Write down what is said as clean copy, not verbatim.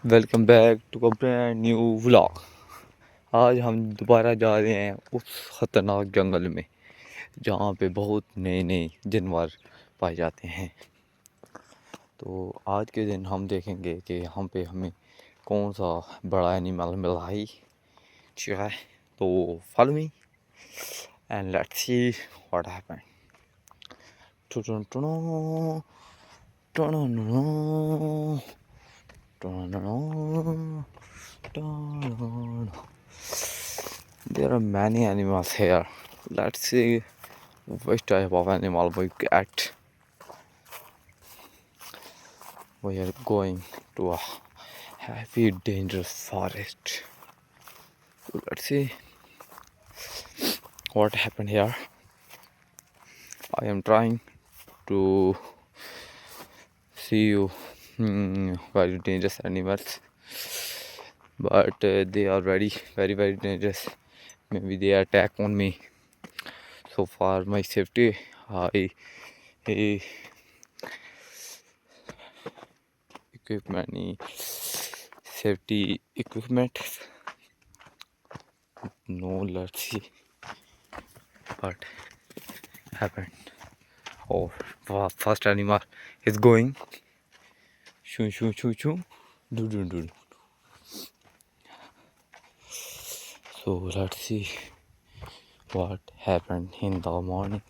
Welcome back to a brand new vlog. आज हम दोबारा जा रहे हैं उस ख़तरनाक जंगल में जहाँ पे बहुत नए नए जानवर पाए जाते हैं। तो आज के दिन हम देखेंगे कि यहाँ पे हमें कौन सा बड़ा एनिमल मिला है। ठीक है, तो follow me and let's see what happen. There are many animals here. Let's see which type of animal we get. We are going to a heavy, dangerous forest. So let's see what happened here. I am trying to see you very dangerous animals, but they are very dangerous. Maybe they attack on me. So for my safety, I equipment, safety equipment. No, let's see what happened. Oh, first animal is going. Shoo shoo shoo shoo. Do do do. So let's see what happened in the morning.